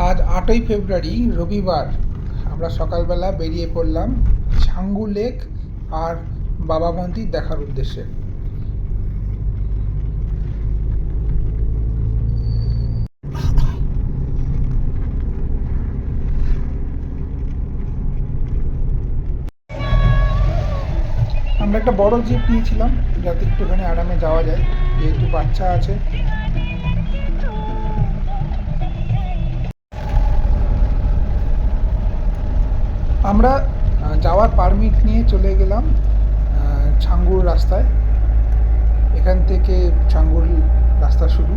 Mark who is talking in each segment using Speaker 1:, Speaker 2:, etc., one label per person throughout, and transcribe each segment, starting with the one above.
Speaker 1: আজ 8ই ফেব্রুয়ারি রবিবার আমরা সকালবেলা বেরিয়ে পড়লাম ছাঙ্গু লেক আর বাবা মন্দির দেখার উদ্দেশ্যে। আমরা একটা বড় জিপ নিয়েছিলাম যাতে একটুখানি আরামে যাওয়া যায়, যেহেতু বাচ্চা আছে। আমরা যাওয়ার পারমিট নিয়ে চলে গেলাম ছাঙ্গুর রাস্তায়। এখান থেকে ছাঙ্গুর রাস্তা শুরু।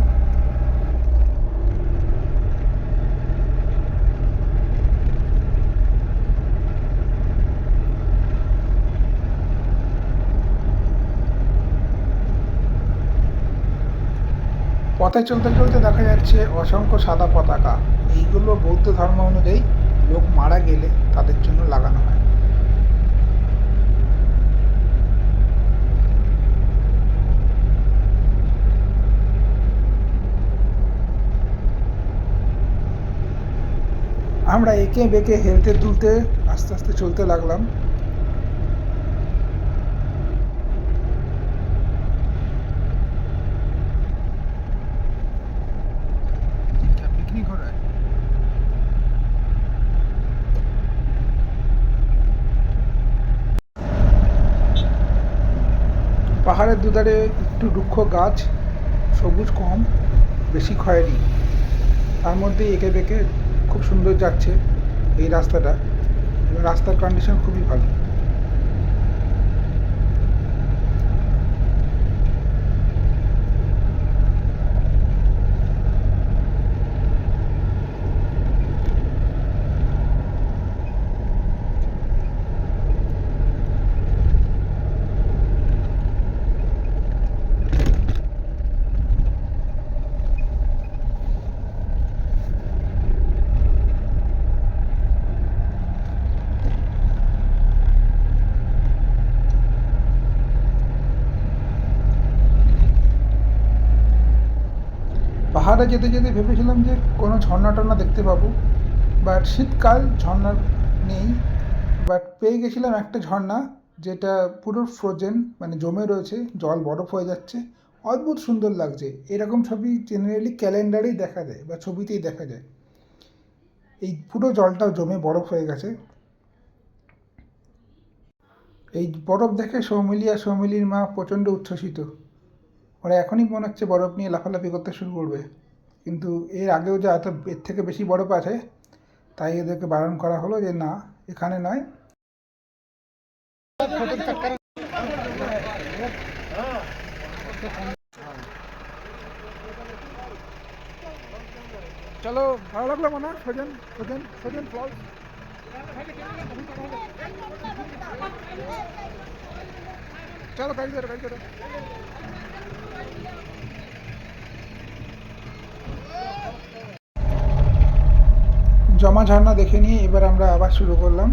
Speaker 1: পথে চলতে চলতে দেখা যাচ্ছে অসংখ্য সাদা পতাকা। এইগুলো বৌদ্ধ ধর্ম অনুযায়ী লোক মারা গেলে তাদের জন্য লাগানো হয়। আমরা এঁকে বেঁকে হেলতে দুলতে আস্তে আস্তে চলতে লাগলাম। পিকনিক हो रहा है। পাহাড়ের দুধারে একটু রুক্ষ গাছ, সবুজ কম, বেশি খয়েরি। তার মধ্যে এঁকে বেঁকে খুব সুন্দর যাচ্ছে এই রাস্তাটা, এবং রাস্তার কন্ডিশন খুবই ভালো। পাহাড়ে যেতে যেতে ভেবেছিলাম যে কোনো ঝর্ণা টর্ণা দেখতে পাবো, বাট শীতকাল, ঝর্ণা নেই। বাট পেয়ে গেছিলাম একটা ঝর্ণা, যেটা পুরো ফ্রোজেন, মানে জমে রয়েছে, জল বরফ হয়ে যাচ্ছে। অদ্ভুত সুন্দর লাগছে। এরকম ছবি জেনারেলি ক্যালেন্ডারেই দেখা যায় বা ছবিতেই দেখা যায়। এই পুরো জলটা জমে বরফ হয়ে গেছে। এই বরফ দেখে সৌমিলি আর সৌমিলির মা প্রচণ্ড উচ্ছ্বসিত। ওরা এখনই মনে হচ্ছে বরফ নিয়ে লাফালাফি করতে শুরু করবে। কিন্তু এর আগেও যে এত এর থেকে বেশি বরফ আছে, তাই এদেরকে বারণ করা হলো যে না, এখানে নয়। চলো, ভালো লাগলো মনে হয় সজন সজন সজন ফলস। চলো গাড়ি ধরো, গাড়ি ধরো। জমা ঝর্ণা দেখে নিয়ে এবার আমরা আবার শুরু করলাম,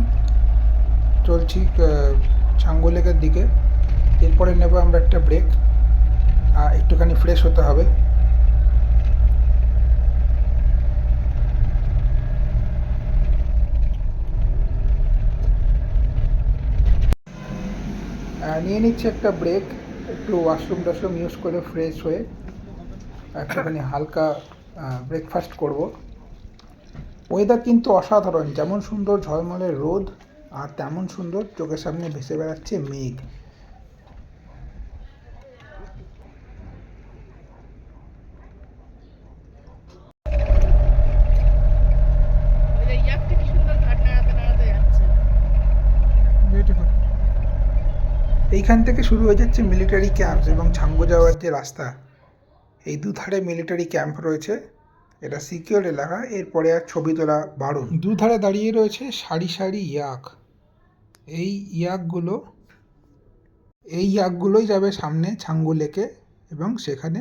Speaker 1: চলছি ছাঙ্গু লেকের দিকে। এরপরে নেব আমরা একটা ব্রেক, একটুখানি ফ্রেশ হতে হবে। নিয়ে নিচ্ছি একটা ব্রেক, একটু ওয়াশরুম টাশরুম ইউজ করে ফ্রেশ হয়ে একটুখানি হালকা ব্রেকফাস্ট করব। ওয়েদার কিন্তু অসাধারণ, যেমন সুন্দর ঝলমলে রোদ, আর তেমন সুন্দর চোখের সামনে ভেসে বেড়াচ্ছে মেঘ। এইখান থেকে শুরু হয়ে যাচ্ছে মিলিটারি ক্যাম্প এবং ছাঙ্গু যাওয়ার যে রাস্তা। এই দুধারে মিলিটারি ক্যাম্প রয়েছে, এটা সিকিউর এলাকা। এরপরে আর ছবি তোলা বারণ। দুধারে দাঁড়িয়ে রয়েছে সারি সারি ইয়াক। এই ইয়াকগুলো এই ইয়াকগুলোই যাবে সামনে ছাঙ্গু লেকে, এবং সেখানে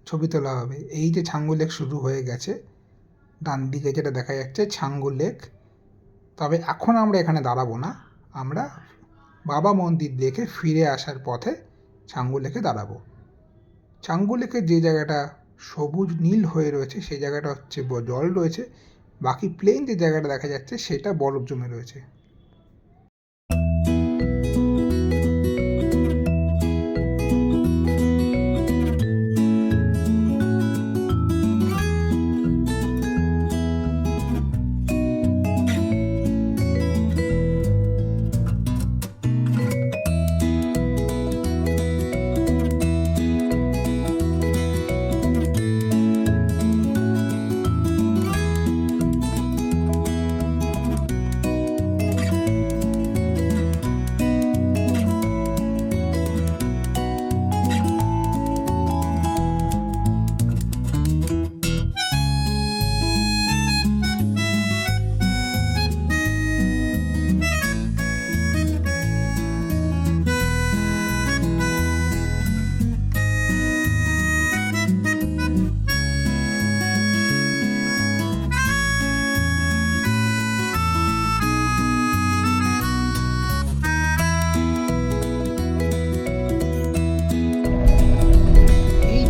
Speaker 1: ছবি তোলা হবে। এই যে ছাঙ্গু লেক শুরু হয়ে গেছে, ডান দিকে যেটা দেখা যাচ্ছে ছাঙ্গু লেক। তবে এখন আমরা এখানে দাঁড়াবো না, আমরা বাবা মন্দির দেখে ফিরে আসার পথে ছাঙ্গু লেকে দাঁড়াবো। ছাঙ্গু লেকের যে জায়গাটা সবুজ নীল হয়ে রয়েছে, সেই জায়গাটা হচ্ছে জল রয়েছে, বাকি প্লেন যে জায়গাটা দেখা যাচ্ছে সেটা বরফ জমে রয়েছে।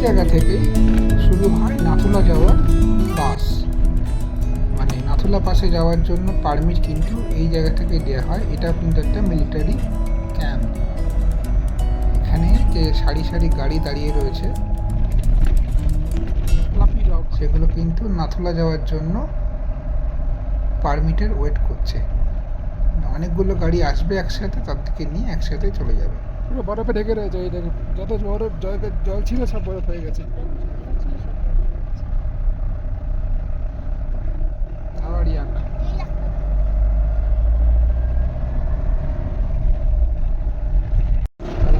Speaker 1: জায়গা থেকে শুরু হয় নাথুলা যাওয়ার বাস। মানে নাথুলা পাসে যাওয়ার জন্য পারমিট কিন্তু এই জায়গা থেকে দেওয়া হয়। এটা কিন্তু একটা মিলিটারি ক্যাম্প। এখানে যে সারি সারি গাড়ি দাঁড়িয়ে রয়েছে সেগুলো কিন্তু নাথুলা যাওয়ার জন্য পারমিটের ওয়েট করছে। অনেকগুলো গাড়ি আসবে একসাথে, তার থেকে নিয়ে একসাথে চলে যাবে।
Speaker 2: পুরো বরফে ঢেকে রয়েছে, এই দেখো যত বরফ জল ছিল সব বরফ হয়ে গেছে।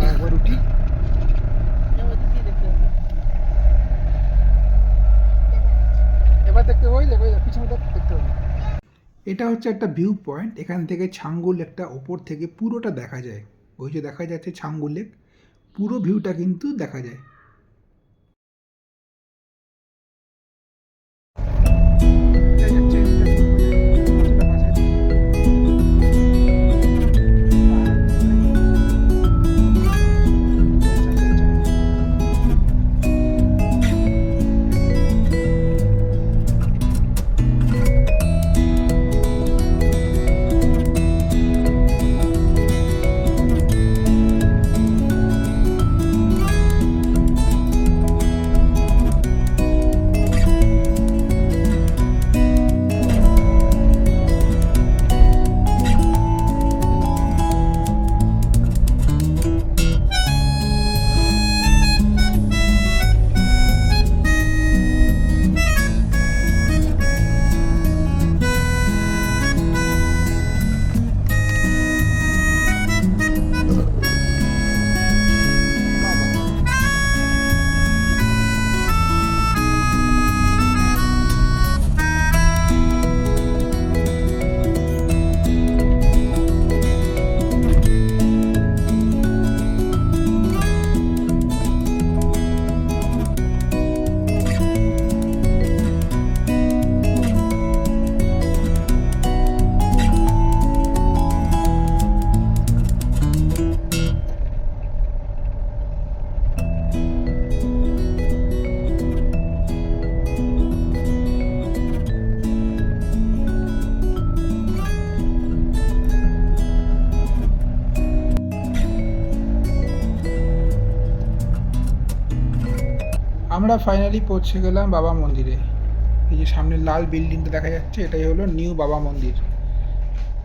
Speaker 2: একবার উঠি। এবার দেখতে ওই দেখো পিছনে দেখতে হবে।
Speaker 1: এটা হচ্ছে একটা ভিউ পয়েন্ট। এখান থেকে ছাঙ্গু লেকটা ওপর থেকে পুরোটা দেখা যায়। ওই যে দেখা যাচ্ছে ছাঙ্গু লেক, পুরো ভিউটা কিন্তু দেখা যায়। আমরা ফাইনালি পৌঁছে গেলাম বাবা মন্দিরে। এই যে সামনে লাল বিল্ডিংটা দেখা যাচ্ছে, এটাই হলো নিউ বাবা মন্দির।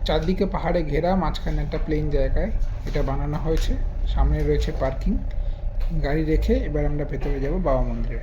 Speaker 1: চারদিকে পাহাড়ে ঘেরা, মাঝখানে একটা প্লেন জায়গায় এটা বানানো হয়েছে। সামনে রয়েছে পার্কিং। গাড়ি রেখে এবার আমরা ভেতরে যাব বাবা মন্দিরে।